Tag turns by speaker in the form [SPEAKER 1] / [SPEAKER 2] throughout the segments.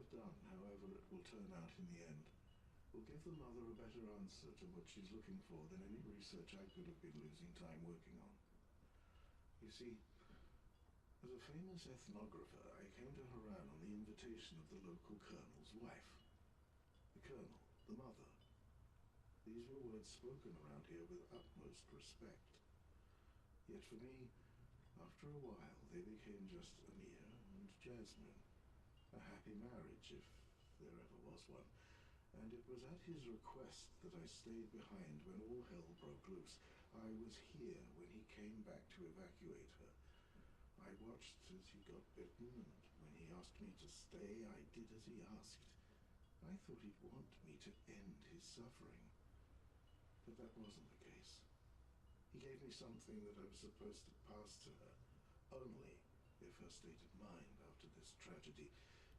[SPEAKER 1] I've done, however it will turn out in the end, will give the mother a better answer to what she's looking for than any research I could have been losing time working on. You see, as a famous ethnographer, I came to Haran on the invitation of the local colonel's wife. The colonel, the mother. These were words spoken around here with utmost respect. Yet for me, after a while, they became just Amir and Jasmine. A happy marriage, if there ever was one. And it was at his request that I stayed behind when all hell broke loose. I was here when he came back to evacuate her. I watched as he got bitten, and when he asked me to stay, I did as he asked. I thought he'd want me to end his suffering. But that wasn't the case. He gave me something that I was supposed to pass to her, only if her state of mind after this tragedy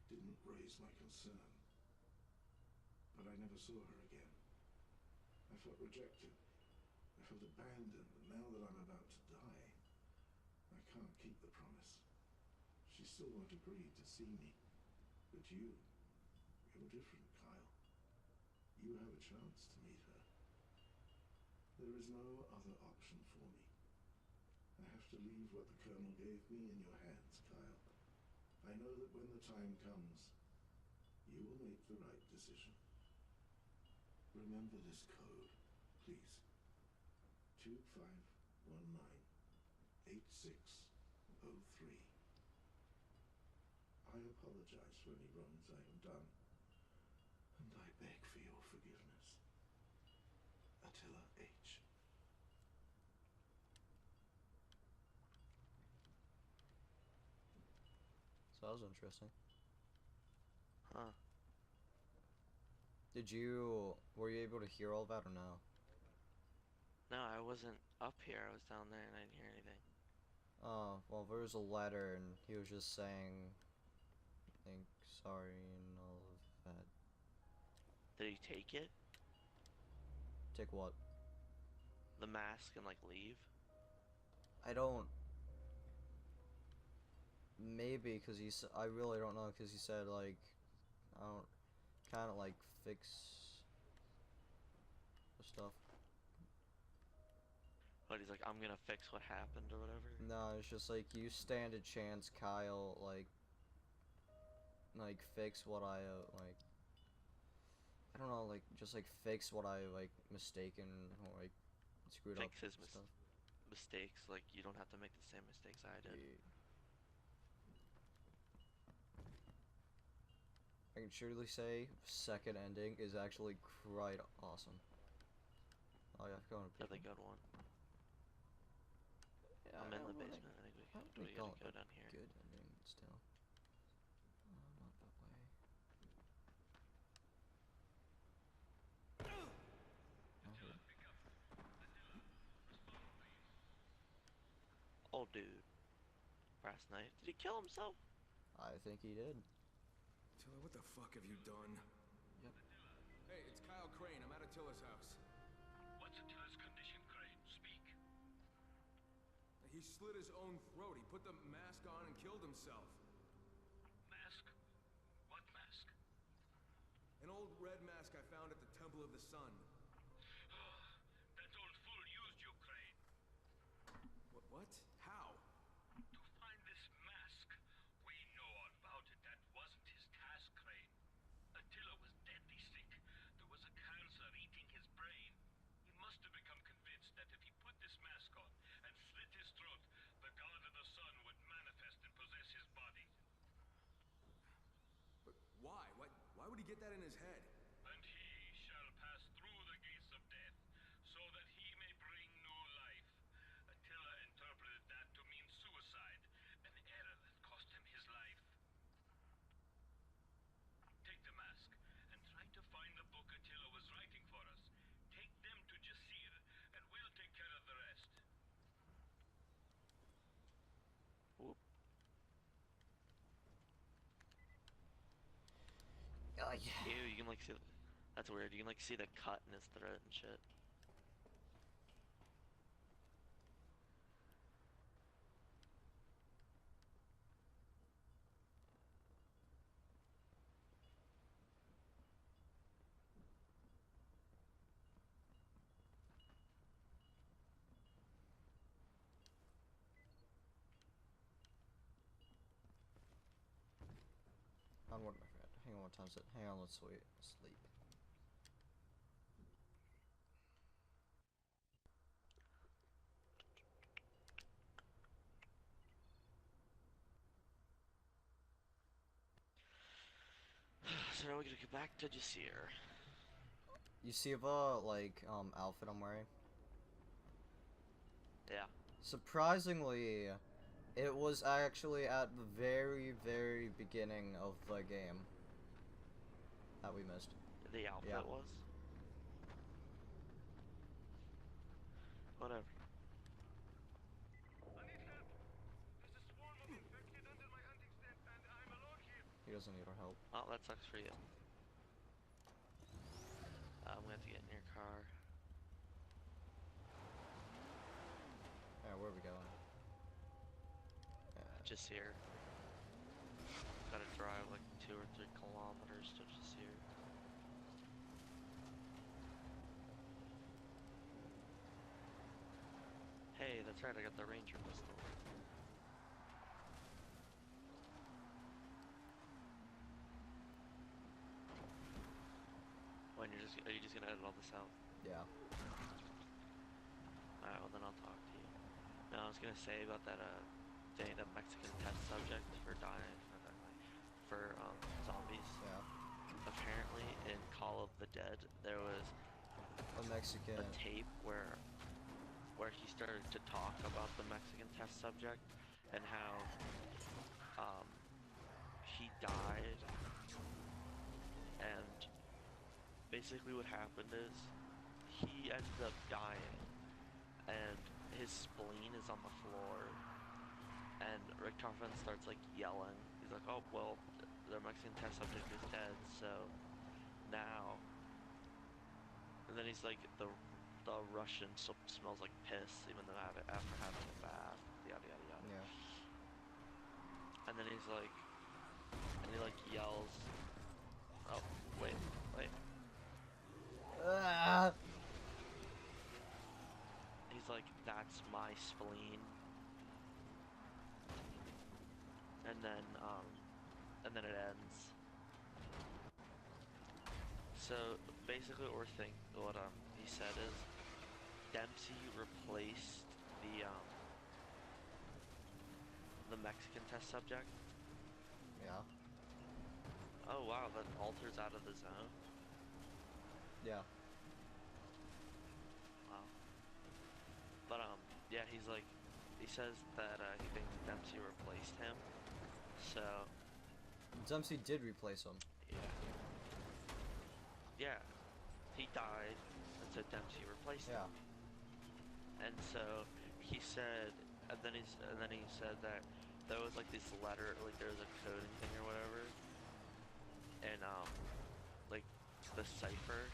[SPEAKER 1] didn't raise my concern. But I never saw her again. I felt rejected. I felt abandoned, and now that I'm about to die, I can't keep the promise. She still won't agree to see me. But you're different, Kyle. You have a chance to meet her. There is no other option for me. I have to leave what the Colonel gave me in your hands, Kyle. I know that when the time comes, you will make the right decision. Remember this code, please. 25198603. I apologize for any wrongs I have done, and I beg for your forgiveness. Attila H.
[SPEAKER 2] So that was interesting.
[SPEAKER 3] Huh.
[SPEAKER 2] Were you able to hear all that or no?
[SPEAKER 3] No, I wasn't up here. I was down there and I didn't hear anything.
[SPEAKER 2] Oh, well, there was a letter and he was just saying, I think, sorry and all of that.
[SPEAKER 3] Did he take it?
[SPEAKER 2] Take what?
[SPEAKER 3] The mask and like leave?
[SPEAKER 2] I don't. Maybe, because I really don't know, because he said, like, I don't, kind of like fix the stuff.
[SPEAKER 3] But he's like, I'm gonna fix what happened or whatever?
[SPEAKER 2] No, it's just like, you stand a chance, Kyle, like, fix what I, like, I don't know, like, just, like, fix what I, like, mistaken, or, like, screwed up
[SPEAKER 3] Fix his
[SPEAKER 2] stuff.
[SPEAKER 3] mistakes. Like, you don't have to make the same mistakes I did.
[SPEAKER 2] Yeah. I can surely say, second ending is actually quite awesome. Oh yeah, I've gone to
[SPEAKER 3] Another good one.
[SPEAKER 2] Yeah,
[SPEAKER 3] I'm in the basement. I
[SPEAKER 2] I
[SPEAKER 3] think
[SPEAKER 2] would
[SPEAKER 3] we
[SPEAKER 2] call
[SPEAKER 3] gotta
[SPEAKER 2] it
[SPEAKER 3] go down here.
[SPEAKER 2] good ending still. Not that way. Oh, here.
[SPEAKER 3] Old dude. Brass knife. Did he kill himself?
[SPEAKER 2] I think he did.
[SPEAKER 4] Attila, what the fuck have you done?
[SPEAKER 2] Yep.
[SPEAKER 4] Hey, it's Kyle Crane. I'm at Attila's house.
[SPEAKER 5] What's Attila's condition, Crane? Speak.
[SPEAKER 4] He slit his own throat. He put the mask on and killed himself.
[SPEAKER 5] Mask? What mask?
[SPEAKER 4] An old red mask I found at the Temple of the Sun.
[SPEAKER 5] That old fool used you, Crane.
[SPEAKER 4] What? How?
[SPEAKER 5] To find this mask. We know all about it. That wasn't his task, Crane. Attila was deadly sick. There was a cancer eating his brain. He must have become convinced that if he put this mask on and slit his throat, the god of the sun would manifest and possess his body.
[SPEAKER 4] But why? Why would he get that in his head?
[SPEAKER 5] And he shall pass through the gates of death, so that he may bring new life. Attila interpreted that to mean suicide, an error that cost him his life. Take the mask, and try to find the book Attila was writing for us. Take them to Jasir, and we'll take care of the rest.
[SPEAKER 3] Whoop.
[SPEAKER 2] Yeah.
[SPEAKER 3] Ew, you can like see. That's weird. You can like see the cut in his throat and shit.
[SPEAKER 2] What? Hang on. What time is it? Hang on. Let's wait. Sleep.
[SPEAKER 3] So now we're gonna get back to Jasir.
[SPEAKER 2] You see the like outfit I'm wearing?
[SPEAKER 3] Yeah.
[SPEAKER 2] Surprisingly, it was actually at the very, very beginning of the game that we missed.
[SPEAKER 3] The outfit
[SPEAKER 2] Yeah.
[SPEAKER 3] was? Whatever.
[SPEAKER 5] I need help. There's a swarm of infected under my hunting stand, and I'm alone here.
[SPEAKER 2] He doesn't need our help.
[SPEAKER 3] Oh, that sucks for you. I'm gonna have to get in your car.
[SPEAKER 2] Yeah, where are we going?
[SPEAKER 3] Jasir. Gotta drive like 2 or 3 kilometers to Jasir. Hey, that's right, I got the Ranger pistol. When are you just gonna edit all this out?
[SPEAKER 2] Yeah.
[SPEAKER 3] Alright, well then I'll talk to you. No, I was gonna say about that the Mexican test subject for zombies.
[SPEAKER 2] Yeah.
[SPEAKER 3] Apparently in Call of the Dead there was
[SPEAKER 2] A Mexican.
[SPEAKER 3] a tape where he started to talk about the Mexican test subject and how he died, and basically what happened is he ended up dying and his spleen is on the floor, and Richtofen starts like yelling. He's like, oh well, the Mexican test subject is dead, so now, and then he's like, the Russian smells like piss even though after having a bath, yada yada yada.
[SPEAKER 2] Yeah.
[SPEAKER 3] And then he's like, and he like yells, oh wait.
[SPEAKER 2] Ah!
[SPEAKER 3] He's like, that's my spleen. And then it ends. So basically what he said is Dempsey replaced the Mexican test subject.
[SPEAKER 2] Yeah.
[SPEAKER 3] Oh wow, that alters out of the zone.
[SPEAKER 2] Yeah.
[SPEAKER 3] Wow. But yeah, he says that he thinks Dempsey replaced him. So
[SPEAKER 2] Dempsey did replace him.
[SPEAKER 3] yeah, he died, and so Dempsey replaced him.
[SPEAKER 2] Yeah.
[SPEAKER 3] And so he said, and then he said that there was like this letter, like there was a coding thing or whatever, and like the cipher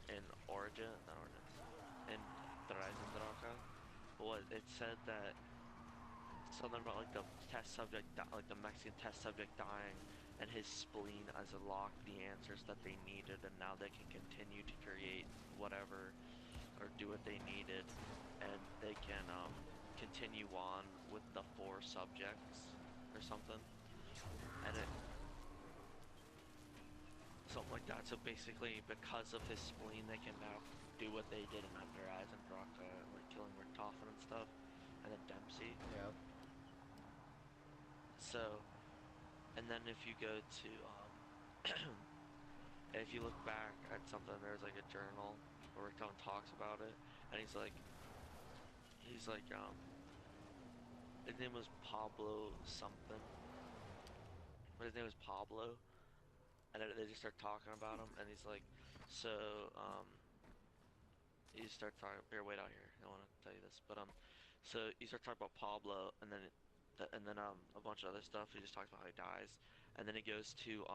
[SPEAKER 3] in Origin, not Origin, in Dreisendrache, it said that something about like the test subject, like the Mexican test subject dying, and his spleen has unlocked the answers that they needed, and now they can continue to create whatever or do what they needed, and they can continue on with the 4 subjects or something, and something like that. So basically, because of his spleen, they can now do what they did in Under Eisendrache, like killing Richtofen and stuff, and then Dempsey.
[SPEAKER 2] Yeah.
[SPEAKER 3] So, and then if you go to if you look back at something, there's like a journal where Richtofen talks about it, and he's like his name was Pablo something, but his name was Pablo, and they just start talking about him, and he's like, so he starts talking, here, wait out here, I want to tell you this, but so you start talking about Pablo, and then a bunch of other stuff. He just talks about how he dies, and then he goes to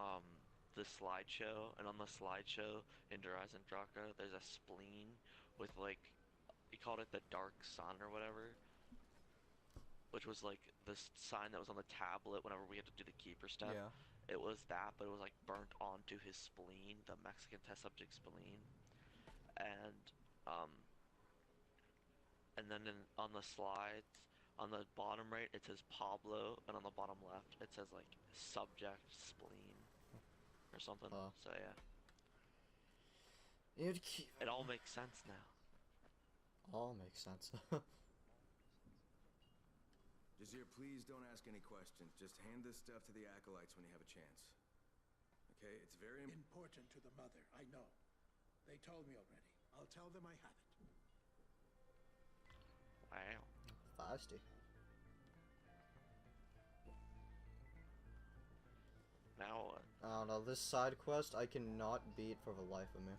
[SPEAKER 3] the slideshow, and on the slideshow in Dreisendrache, there's a spleen with like, he called it the Dark Sun or whatever, which was like the sign that was on the tablet whenever we had to do the keeper step.
[SPEAKER 2] Yeah.
[SPEAKER 3] It was that, but it was like burnt onto his spleen, the Mexican test subject spleen, and then on the slides, on the bottom right it says Pablo, and on the bottom left it says like subject spleen. or something.
[SPEAKER 2] Oh.
[SPEAKER 3] So yeah,
[SPEAKER 2] Ikilltacozzz.
[SPEAKER 3] it all makes sense now.
[SPEAKER 2] All makes sense.
[SPEAKER 4] Jazir, please don't ask any questions. Just hand this stuff to the acolytes when you have a chance. Okay? It's very
[SPEAKER 1] Important to the mother, I know. They told me already. I'll tell them I have it.
[SPEAKER 3] Wow.
[SPEAKER 2] Feisty.
[SPEAKER 3] Now what?
[SPEAKER 2] I don't know, this side quest I cannot beat for the life of me.